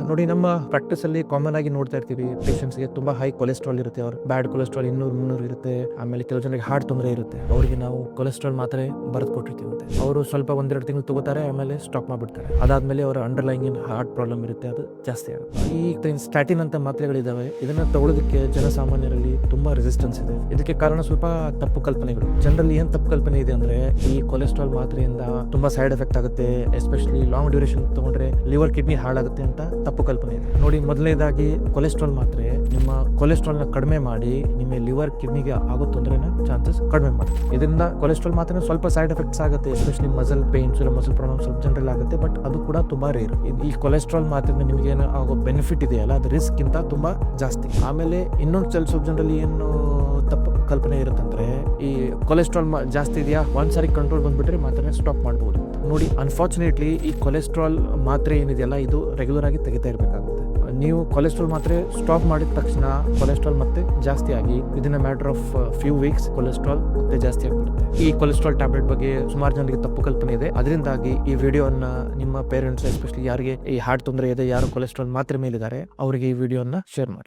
ನೋಡಿ, ನಮ್ಮ ಪ್ರಾಕ್ಟೀಸ್ ಅಲ್ಲಿ ಕಾಮನ್ ಆಗಿ ನೋಡ್ತಾ ಇರ್ತೀವಿ, ಪೇಷಂಟ್ಸ್ ಗೆ ತುಂಬಾ ಹೈ ಕೊಲೆಸ್ಟ್ರಾಲ್ ಇರುತ್ತೆ, ಅವ್ರ ಬ್ಯಾಡ್ ಕೊಲೆಸ್ಟ್ರಾಲ್ 200-300 ಇರುತ್ತೆ. ಆಮೇಲೆ ಕೆಲವು ಜನರಿಗೆ ಹಾರ್ಟ್ ತೊಂದರೆ ಇರುತ್ತೆ, ಅವರಿಗೆ ನಾವು ಕೊಲೆಸ್ಟ್ರಾಲ್ ಮಾತ್ರೆ ಬರೆದು ಕೊಟ್ಟಿರ್ತೀವಿ. ಅವರು ಸ್ವಲ್ಪ 1-2 ತಿಂಗಳು ತಗೋತಾರೆ, ಆಮೇಲೆ ಸ್ಟಾಪ್ ಮಾಡ್ಬಿಡ್ತಾರೆ. ಅದಾದ್ಮೇಲೆ ಅವರ ಅಂಡರ್ಲೈನ್ ಹಾರ್ಟ್ ಪ್ರಾಬ್ಲಮ್ ಇರುತ್ತೆ, ಅದು ಜಾಸ್ತಿ ಆಗುತ್ತೆ. ಈ ಸ್ಟ್ಯಾಟಿನ್ ಅಂತ ಮಾತ್ರೆಗಳಿದಾವೆ, ಇದನ್ನ ತಗೊಳ್ಳೋದಕ್ಕೆ ಜನಸಾಮಾನ್ಯರಲ್ಲಿ ತುಂಬಾ ರೆಸಿಸ್ಟೆನ್ಸ್ ಇದೆ. ಇದಕ್ಕೆ ಕಾರಣ ಸ್ವಲ್ಪ ತಪ್ಪು ಕಲ್ಪನೆಗಳು. ಜನರಲ್ಲಿ ಏನ್ ತಪ್ಪು ಕಲ್ಪನೆ ಇದೆ ಅಂದ್ರೆ, ಈ ಕೊಲೆಸ್ಟ್ರಾಲ್ ಮಾತ್ರೆಯಿಂದ ತುಂಬಾ ಸೈಡ್ ಎಫೆಕ್ಟ್ ಆಗುತ್ತೆ, ಎಸ್ಪೆಷಲಿ ಲಾಂಗ್ ಡ್ಯೂರೇಷನ್ ತಗೊಂಡ್ರೆ ಲಿವರ್ ಕಿಡ್ನಿ ಹಾಳಾಗುತ್ತೆ ಅಂತ ತಪ್ಪು ಕಲ್ಪನೆ ಇದೆ. ನೋಡಿ, ಮೊದಲನೇದಾಗಿ ಕೊಲೆಸ್ಟ್ರಾಲ್ ಮಾತ್ರೆ ನಿಮ್ಮ ಕೊಲೆಸ್ಟ್ರಾಲ್ ನ ಕಡಿಮೆ ಮಾಡಿ ನಿಮ್ಮ ಲಿವರ್ ಕಿಡ್ನಿಗೆ ಆಗೋ ತೊಂದರೆನ ಚಾನ್ಸಸ್ ಕಡಿಮೆ ಮಾಡುತ್ತೆ. ಇದರಿಂದ ಕೊಲೆಸ್ಟ್ರಾಲ್ ಮಾತ್ರ ಸ್ವಲ್ಪ ಸೈಡ್ ಎಫೆಕ್ಟ್ಸ್ ಆಗುತ್ತೆ, ಎಸ್ಪೆಷಲಿ ಮಸಲ್ ಪೇನ್ಸ್ ಇಲ್ಲ ಮಸಲ್ ಪ್ರಾಬ್ಲಮ್ ಸ್ವಲ್ಪ ಜನರಲ್ಲಿ ಆಗುತ್ತೆ, ಬಟ್ ಅದು ಕೂಡ ತುಂಬಾ ರೇರ್. ಈ ಕೊಲೆಸ್ಟ್ರಾಲ್ ಮಾತ್ರೆಯಿಂದ ನಿಮಗೆ ಏನೋ ಆಗೋ ಬೆನಿಫಿಟ್ ಇದೆಯಲ್ಲ, ಅದು ರಿಸ್ಕ್ ಗಿಂತ ತುಂಬಾ ಜಾಸ್ತಿ. ಆಮೇಲೆ ಇನ್ನೊಂದು ಸ್ವಲ್ಪ ಜನರಲ್ಲಿ ಏನು ತಪ್ಪು ಕಲ್ಪನೆ ಇರುತ್ತಂದ್ರೆ, ಈ ಕೊಲೆಸ್ಟ್ರಾಲ್ ಜಾಸ್ತಿ ಇದೆಯಾ, ಒಂದ್ಸಾರಿ ಕಂಟ್ರೋಲ್ ಬಂದ್ಬಿಟ್ರೆ ಮಾತ್ರ ಸ್ಟಾಪ್ ಮಾಡಬಹುದು. ನೋಡಿ, ಅನ್ಫಾರ್ಚುನೇಟ್ಲಿ ಈ ಕೊಲೆಸ್ಟ್ರಾಲ್ ಮಾತ್ರೆ ಏನಿದೆಯಲ್ಲ, ಇದು ರೆಗ್ಯುಲರ್ ಆಗಿ ತೆಗಿತಾ ಇರಬೇಕಾಗುತ್ತೆ. ನೀವು ಕೊಲೆಸ್ಟ್ರಾಲ್ ಮಾತ್ರೆ ಸ್ಟಾಪ್ ಮಾಡಿದ ತಕ್ಷಣ ಕೊಲೆಸ್ಟ್ರಾಲ್ ಮತ್ತೆ ಜಾಸ್ತಿ ಆಗಿ within a matter of few weeks cholesterol ಮತ್ತೆ ಜಾಸ್ತಿ ಆಗ್ಬಿಡುತ್ತೆ. ಈ ಕೊಲೆಸ್ಟ್ರಾಲ್ ಟ್ಯಾಬ್ಲೆಟ್ ಬಗ್ಗೆ ಸುಮಾರು ಜನರಿಗೆ ತಪ್ಪು ಕಲ್ಪನೆ ಇದೆ. ಅದರಿಂದಾಗಿ ಈ ವಿಡಿಯೋನ ನಿಮ್ಮ ಪೇರೆಂಟ್ಸ್, ಎಸ್ಪೆಷಲಿ ಯಾರಿಗೆ ಈ ಹಾರ್ಟ್ ತೊಂದರೆ ಇದೆ, ಯಾರು ಕೊಲೆಸ್ಟ್ರಾಲ್ ಮಾತ್ರೆ ಮೇಲಿದ್ದಾರೆ, ಅವರಿಗೆ ಈ ವಿಡಿಯೋನ ಶೇರ್ ಮಾಡಿ.